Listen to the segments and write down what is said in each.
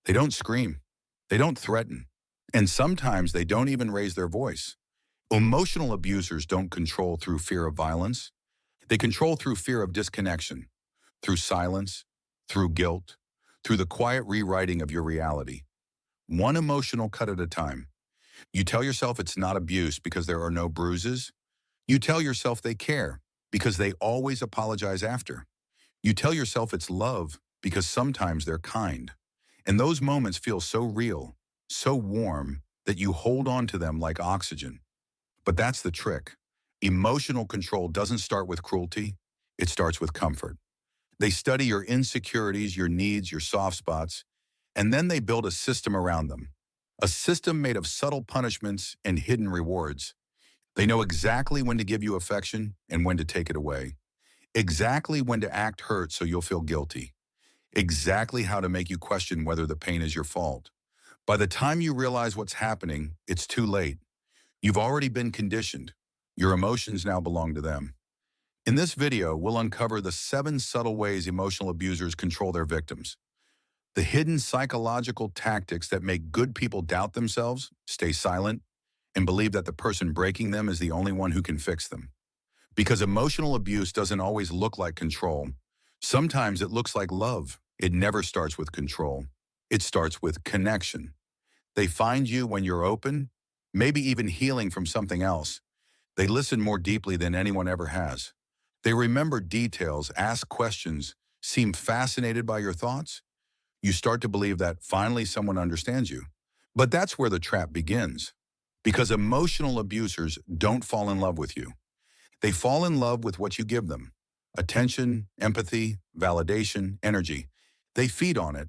They don't scream. They don't threaten. And sometimes they don't even raise their voice. Emotional abusers don't control through fear of violence. They control through fear of disconnection, through silence, through guilt, through the quiet rewriting of your reality. One emotional cut at a time. You tell yourself it's not abuse because there are no bruises. You tell yourself they care because they always apologize after. You tell yourself it's love because sometimes they're kind. And those moments feel so real, so warm, that you hold on to them like oxygen. But that's the trick. Emotional control doesn't start with cruelty. It starts with comfort. They study your insecurities, your needs, your soft spots, and then they build a system around them. A system made of subtle punishments and hidden rewards. They know exactly when to give you affection and when to take it away. Exactly when to act hurt so you'll feel guilty. Exactly how to make you question whether the pain is your fault. By the time you realize what's happening, it's too late. You've already been conditioned. Your emotions now belong to them. In this video, we'll uncover the 7 subtle ways emotional abusers control their victims. The hidden psychological tactics that make good people doubt themselves, stay silent, and believe that the person breaking them is the only one who can fix them. Because emotional abuse doesn't always look like control. Sometimes it looks like love. It never starts with control. It starts with connection. They find you when you're open, maybe even healing from something else. They listen more deeply than anyone ever has. They remember details, ask questions, seem fascinated by your thoughts. You start to believe that finally someone understands you. But that's where the trap begins. Because emotional abusers don't fall in love with you. They fall in love with what you give them. Attention, empathy, validation, energy. They feed on it.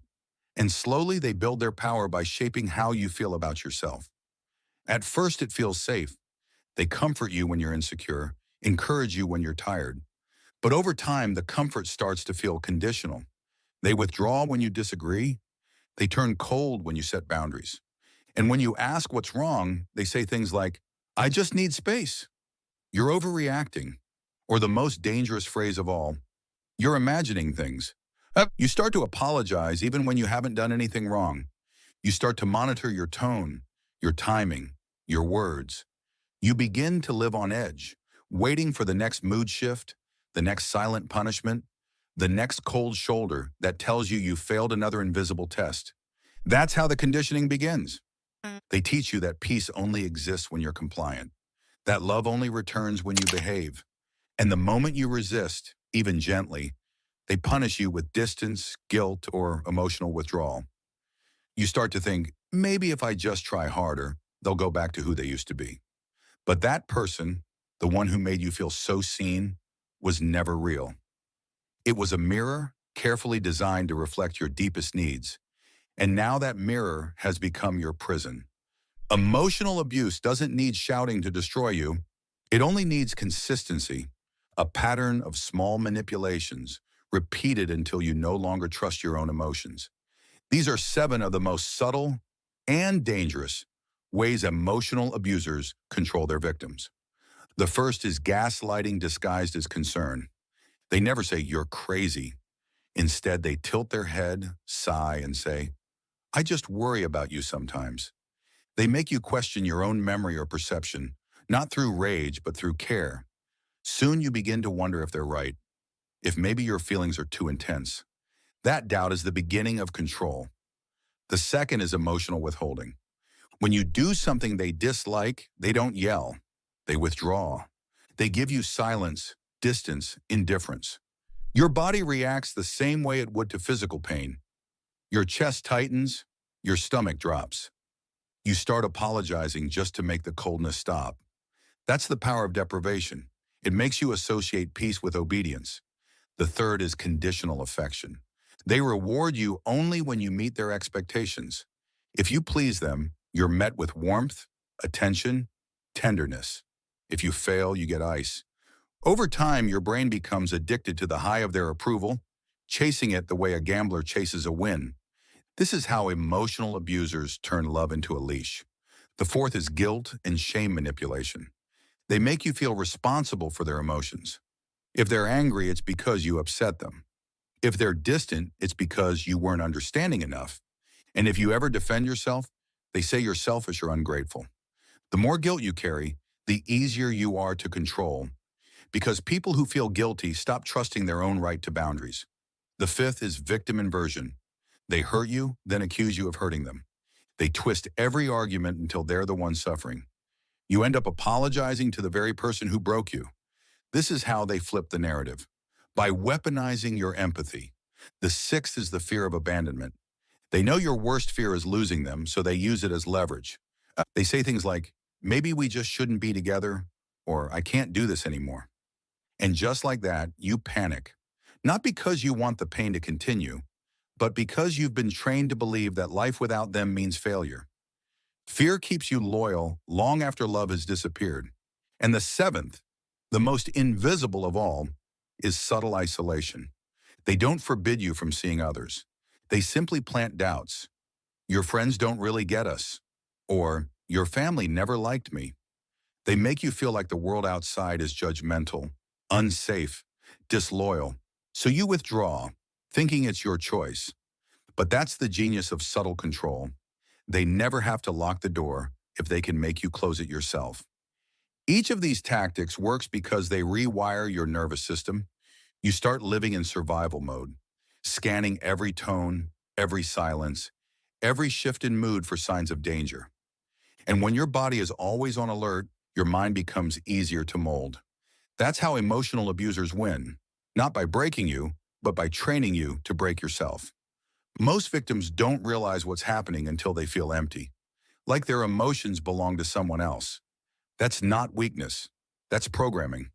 And slowly they build their power by shaping how you feel about yourself. At first it feels safe. They comfort you when you're insecure, encourage you when you're tired. But over time, the comfort starts to feel conditional. They withdraw when you disagree. They turn cold when you set boundaries. And when you ask what's wrong, they say things like, "I just need space. You're overreacting." Or the most dangerous phrase of all, "You're imagining things." You start to apologize even when you haven't done anything wrong. You start to monitor your tone, your timing, your words. You begin to live on edge, waiting for the next mood shift, the next silent punishment, the next cold shoulder that tells you failed another invisible test. That's how the conditioning begins. They teach you that peace only exists when you're compliant, that love only returns when you behave. And the moment you resist, even gently, they punish you with distance, guilt, or emotional withdrawal. You start to think, maybe if I just try harder, they'll go back to who they used to be. But that person, the one who made you feel so seen, was never real. It was a mirror carefully designed to reflect your deepest needs. And now that mirror has become your prison. Emotional abuse doesn't need shouting to destroy you. It only needs consistency, a pattern of small manipulations, repeated until you no longer trust your own emotions. These are 7 of the most subtle and dangerous ways emotional abusers control their victims. The first is gaslighting disguised as concern. They never say, "You're crazy." Instead, they tilt their head, sigh, and say, "I just worry about you sometimes." They make you question your own memory or perception, not through rage, but through care. Soon you begin to wonder if they're right, if maybe your feelings are too intense. That doubt is the beginning of control. The second is emotional withholding. When you do something they dislike, they don't yell. They withdraw. They give you silence, distance, indifference. Your body reacts the same way it would to physical pain. Your chest tightens, your stomach drops. You start apologizing just to make the coldness stop. That's the power of deprivation. It makes you associate peace with obedience. The third is conditional affection. They reward you only when you meet their expectations. If you please them, you're met with warmth, attention, tenderness. If you fail, you get ice. Over time, your brain becomes addicted to the high of their approval, chasing it the way a gambler chases a win. This is how emotional abusers turn love into a leash. The fourth is guilt and shame manipulation. They make you feel responsible for their emotions. If they're angry, it's because you upset them. If they're distant, it's because you weren't understanding enough. And if you ever defend yourself, they say you're selfish or ungrateful. The more guilt you carry, the easier you are to control, because people who feel guilty stop trusting their own right to boundaries. The fifth is victim inversion. They hurt you, then accuse you of hurting them. They twist every argument until they're the one suffering. You end up apologizing to the very person who broke you. This is how they flip the narrative. By weaponizing your empathy. The sixth is the fear of abandonment. They know your worst fear is losing them, so they use it as leverage. They say things like, maybe we just shouldn't be together, or I can't do this anymore. And just like that, you panic. Not because you want the pain to continue, but because you've been trained to believe that life without them means failure. Fear keeps you loyal long after love has disappeared. And the seventh, the most invisible of all, is subtle isolation. They don't forbid you from seeing others. They simply plant doubts. Your friends don't really get us. Or, your family never liked me. They make you feel like the world outside is judgmental, unsafe, disloyal. So you withdraw, thinking it's your choice. But that's the genius of subtle control. They never have to lock the door if they can make you close it yourself. Each of these tactics works because they rewire your nervous system. You start living in survival mode, scanning every tone, every silence, every shift in mood for signs of danger. And when your body is always on alert, your mind becomes easier to mold. That's how emotional abusers win, not by breaking you, but by training you to break yourself. Most victims don't realize what's happening until they feel empty, like their emotions belong to someone else. That's not weakness. That's programming.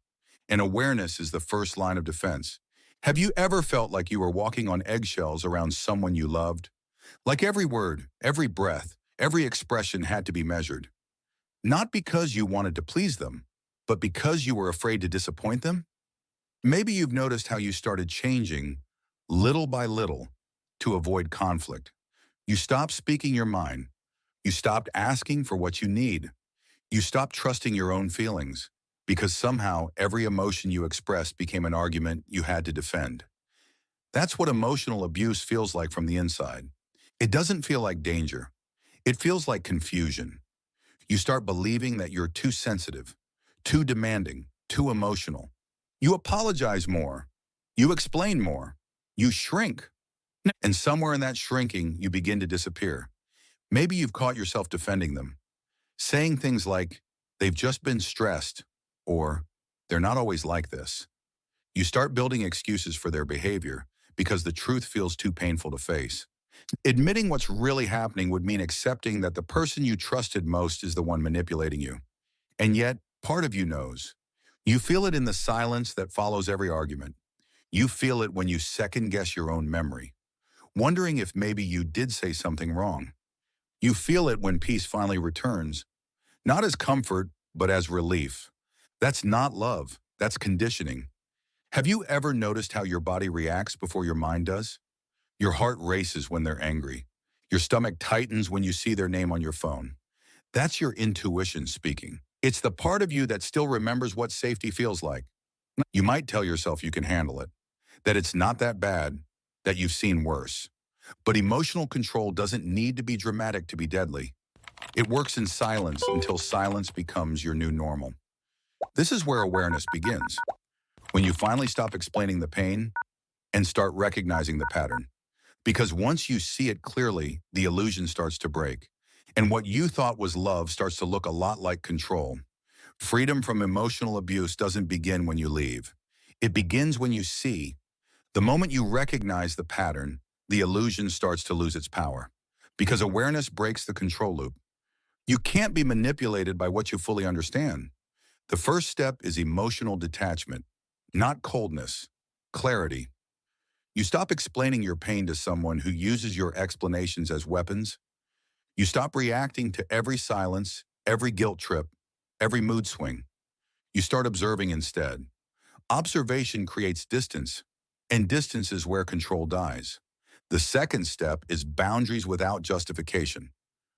And awareness is the first line of defense. Have you ever felt like you were walking on eggshells around someone you loved? Like every word, every breath, every expression had to be measured. Not because you wanted to please them, but because you were afraid to disappoint them? Maybe you've noticed how you started changing, little by little, to avoid conflict. You stopped speaking your mind. You stopped asking for what you need. You stopped trusting your own feelings, because somehow every emotion you expressed became an argument you had to defend. That's what emotional abuse feels like from the inside. It doesn't feel like danger. It feels like confusion. You start believing that you're too sensitive, too demanding, too emotional. You apologize more. You explain more. You shrink. And somewhere in that shrinking, you begin to disappear. Maybe you've caught yourself defending them, saying things like, they've just been stressed, or they're not always like this. You start building excuses for their behavior because the truth feels too painful to face. Admitting what's really happening would mean accepting that the person you trusted most is the one manipulating you. And yet, part of you knows. You feel it in the silence that follows every argument. You feel it when you second-guess your own memory, wondering if maybe you did say something wrong. You feel it when peace finally returns, not as comfort, but as relief. That's not love, that's conditioning. Have you ever noticed how your body reacts before your mind does? Your heart races when they're angry. Your stomach tightens when you see their name on your phone. That's your intuition speaking. It's the part of you that still remembers what safety feels like. You might tell yourself you can handle it, that it's not that bad, that you've seen worse. But emotional control doesn't need to be dramatic to be deadly. It works in silence until silence becomes your new normal. This is where awareness begins. When you finally stop explaining the pain and start recognizing the pattern. Because once you see it clearly, the illusion starts to break. And what you thought was love starts to look a lot like control. Freedom from emotional abuse doesn't begin when you leave. It begins when you see. The moment you recognize the pattern, the illusion starts to lose its power. Because awareness breaks the control loop. You can't be manipulated by what you fully understand. The first step is emotional detachment, not coldness, clarity. You stop explaining your pain to someone who uses your explanations as weapons. You stop reacting to every silence, every guilt trip, every mood swing. You start observing instead. Observation creates distance, and distance is where control dies. The second step is boundaries without justification.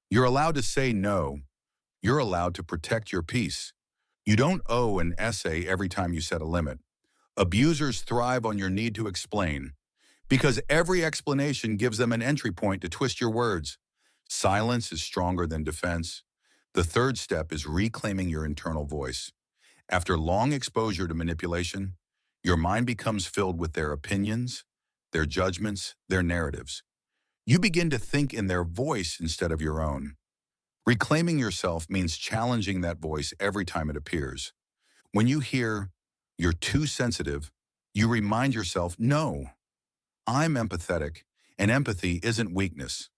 You're allowed to say no. You're allowed to protect your peace. You don't owe an essay every time you set a limit. Abusers thrive on your need to explain. Because every explanation gives them an entry point to twist your words. Silence is stronger than defense. The third step is reclaiming your internal voice. After long exposure to manipulation, your mind becomes filled with their opinions, their judgments, their narratives. You begin to think in their voice instead of your own. Reclaiming yourself means challenging that voice every time it appears. When you hear, "You're too sensitive," you remind yourself, "No, I'm empathetic, and empathy isn't weakness."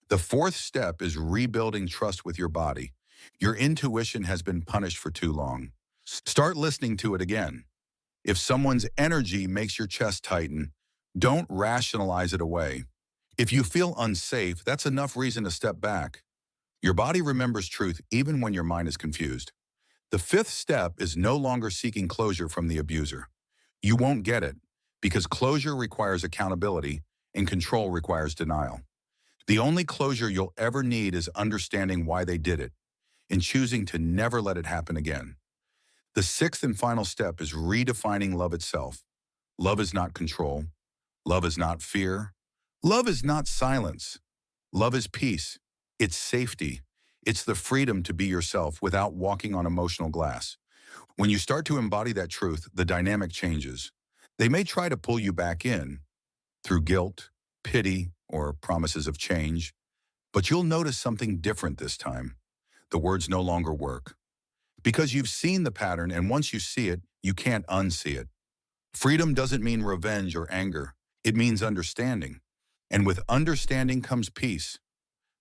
The fourth step is rebuilding trust with your body. Your intuition has been punished for too long. Start listening to it again. If someone's energy makes your chest tighten, don't rationalize it away. If you feel unsafe, that's enough reason to step back. Your body remembers truth even when your mind is confused. The fifth step is no longer seeking closure from the abuser. You won't get it because closure requires accountability and control requires denial. The only closure you'll ever need is understanding why they did it and choosing to never let it happen again. The sixth and final step is redefining love itself. Love is not control. Love is not fear. Love is not silence. Love is peace. It's safety. It's the freedom to be yourself without walking on emotional glass. When you start to embody that truth, the dynamic changes. They may try to pull you back in through guilt, pity, or promises of change, but you'll notice something different this time. The words no longer work. Because you've seen the pattern, and once you see it, you can't unsee it. Freedom doesn't mean revenge or anger. It means understanding. And with understanding comes peace.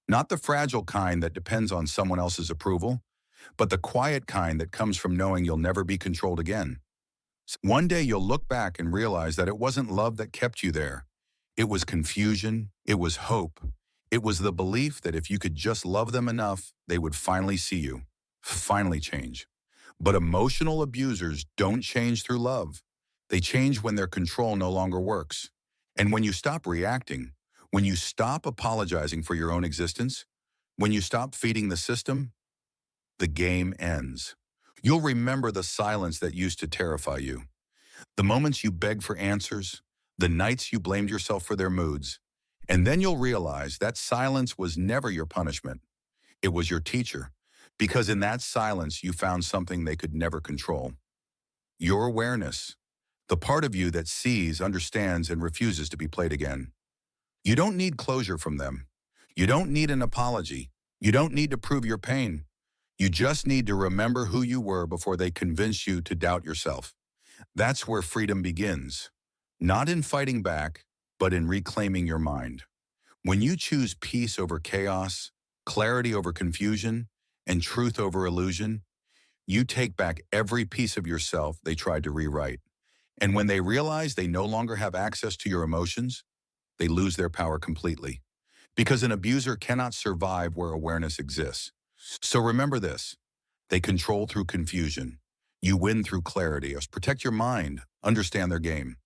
Not the fragile kind that depends on someone else's approval, but the quiet kind that comes from knowing you'll never be controlled again. One day you'll look back and realize that it wasn't love that kept you there. It was confusion. It was hope. It was the belief that if you could just love them enough, they would finally see you, finally change. But emotional abusers don't change through love. They change when their control no longer works. And when you stop reacting, when you stop apologizing for your own existence, when you stop feeding the system, the game ends. You'll remember the silence that used to terrify you, the moments you begged for answers, the nights you blamed yourself for their moods. And then you'll realize that silence was never your punishment. It was your teacher, because in that silence you found something they could never control. Your awareness, the part of you that sees, understands, and refuses to be played again. You don't need closure from them. You don't need an apology. You don't need to prove your pain. You just need to remember who you were before they convince you to doubt yourself. That's where freedom begins. Not in fighting back, but in reclaiming your mind. When you choose peace over chaos, clarity over confusion, and truth over illusion, you take back every piece of yourself they tried to rewrite. And when they realize they no longer have access to your emotions, they lose their power completely. Because an abuser cannot survive where awareness exists. So remember this: they control through confusion. You win through clarity. Protect your mind, understand their game.